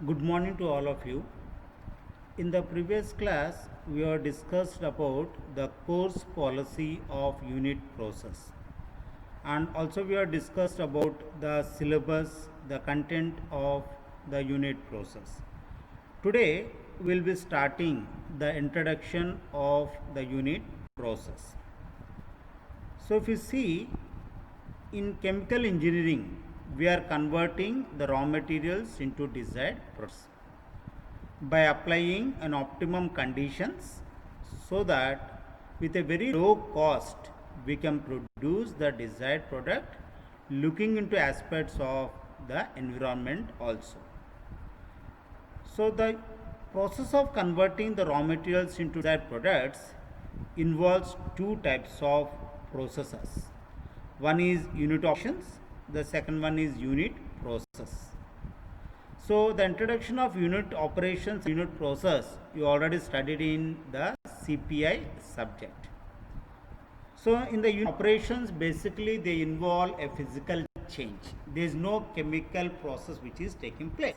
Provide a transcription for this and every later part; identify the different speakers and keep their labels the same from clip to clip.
Speaker 1: Good morning to all of you. In the previous class, we have discussed about the course policy of unit process, and also we have discussed about the syllabus, the content of the unit process. Today, we will be starting the introduction of the unit process. So, if you see, in chemical engineering, we are converting the raw materials into desired products by applying an optimum conditions, so that with a very low cost we can produce the desired product, looking into aspects of the environment also. So the process of converting the raw materials into desired products involves two types of processes. One is unit operations, the second one is unit process. So the introduction of unit operations, unit process, you already studied in the CPI subject. So in the unit operations, basically they involve a physical change. There is no chemical process which is taking place.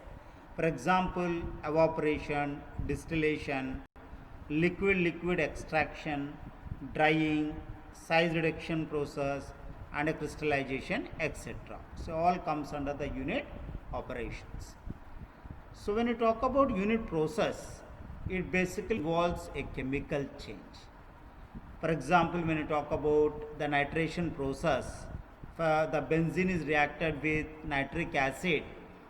Speaker 1: For example, evaporation, distillation, liquid extraction, drying, size reduction process, and a crystallization, etc. So all comes under the unit operations. So when you talk about unit process, it basically involves a chemical change. For example, when you talk about the nitration process, the benzene is reacted with nitric acid,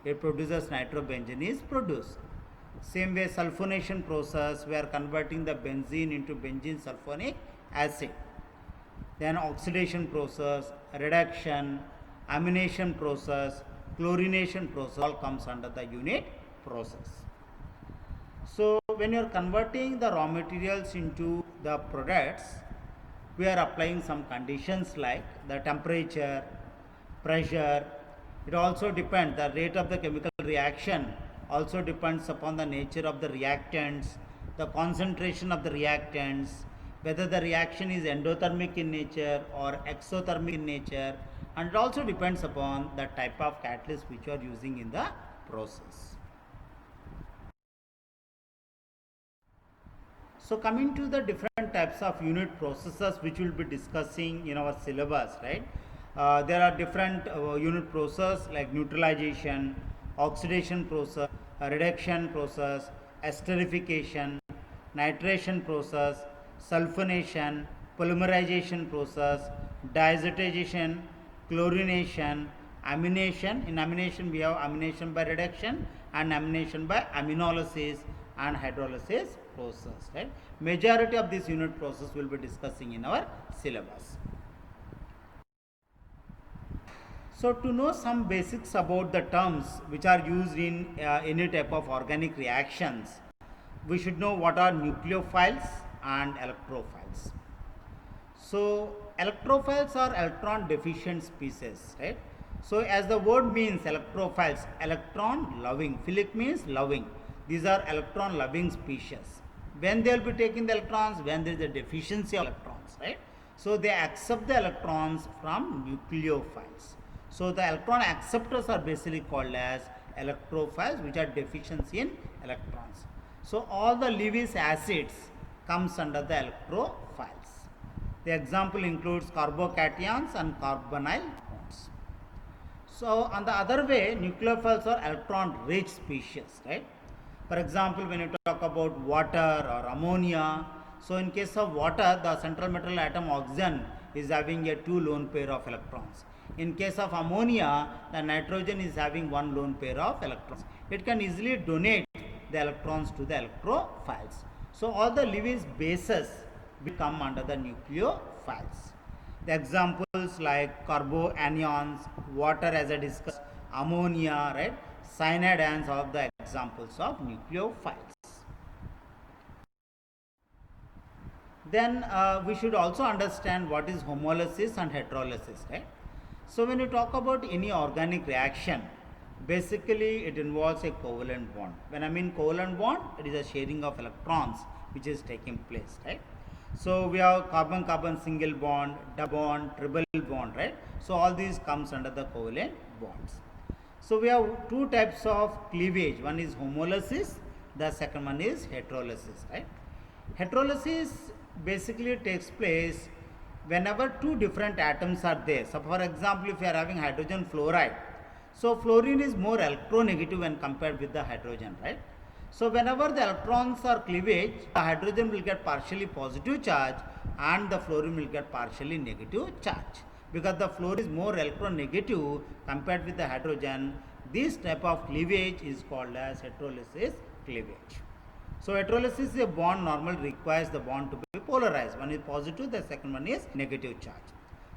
Speaker 1: it produces nitrobenzene is produced. Same way, sulfonation process, we are converting the benzene into benzene sulfonic acid. Then oxidation process, reduction, amination process, chlorination process, all comes under the unit process. So when you are converting the raw materials into the products, we are applying some conditions like the temperature, pressure. It also depends, the rate of the chemical reaction also depends upon the nature of the reactants, the concentration of the reactants, whether the reaction is endothermic in nature or exothermic in nature, and it also depends upon the type of catalyst which you are using in the process. So coming to the different types of unit processes which we will be discussing in our syllabus, right? There are different unit process like neutralization, oxidation process, reduction process, esterification, nitration process, sulfonation, polymerization process, diazotization, chlorination, amination. In amination we have amination by reduction and amination by aminolysis and hydrolysis process, right? Majority of this unit process will be discussing in our syllabus. So to know some basics about the terms which are used in any type of organic reactions, we should know what are nucleophiles and electrophiles. So electrophiles are electron deficient species, right? So as the word means, electrophiles, electron loving. Philic means loving. These are electron loving species. When they will be taking the electrons? When there is a deficiency of electrons, right? So they accept the electrons from nucleophiles. So the electron acceptors are basically called as electrophiles, which are deficiency in electrons. So all the Lewis acids comes under the electrophiles. The example includes carbocations and carbonyl bonds. So on the other way, nucleophiles are electron rich species, right? For example, when you talk about water or ammonia, so in case of water, the central metal atom oxygen is having a 2 lone pair of electrons. In case of ammonia, the nitrogen is having 1 lone pair of electrons. It can easily donate the electrons to the electrophiles. So all the Lewis bases will come under the nucleophiles. The examples like carboanions, water as I discussed, ammonia, right? Cyanide ions are the examples of nucleophiles. Then we should also understand what is homolysis and heterolysis, right? So when you talk about any organic reaction, basically it involves a covalent bond. When I mean covalent bond, it is a sharing of electrons which is taking place, right? So we have carbon-carbon single bond, double bond, triple bond, right? So all these comes under the covalent bonds. So we have two types of cleavage. One is homolysis, the second one is heterolysis, right? Heterolysis basically takes place whenever two different atoms are there. So for example, if you are having hydrogen fluoride, so fluorine is more electronegative when compared with the hydrogen, right? So whenever the electrons are cleavage, the hydrogen will get partially positive charge and the fluorine will get partially negative charge. Because the fluorine is more electronegative compared with the hydrogen, this type of cleavage is called as heterolysis cleavage. So heterolysis is a bond normally requires the bond to be polarized. One is positive, the second one is negative charge.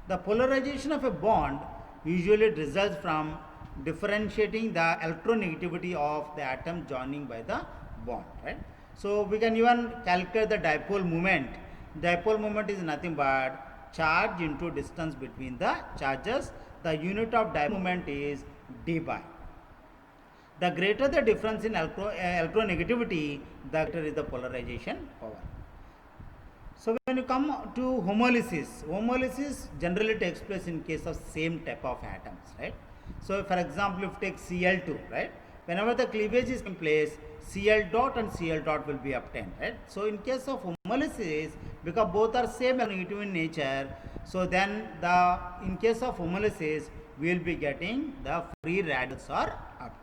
Speaker 1: The polarization of a bond usually results from differentiating the electronegativity of the atom joining by the bond, right? So we can even calculate the dipole moment. Dipole moment is nothing but charge into distance between the charges. The unit of dipole moment is d by. The greater the difference in electronegativity, the greater is the polarization power. So when you come to homolysis, homolysis generally takes place in case of same type of atoms, right? So for example, if you take Cl2, right? Whenever the cleavage is in place, Cl dot and Cl dot will be obtained, right? So in case of homolysis, because both are same negative in nature, so then in case of homolysis, we will be getting the free radicals are obtained.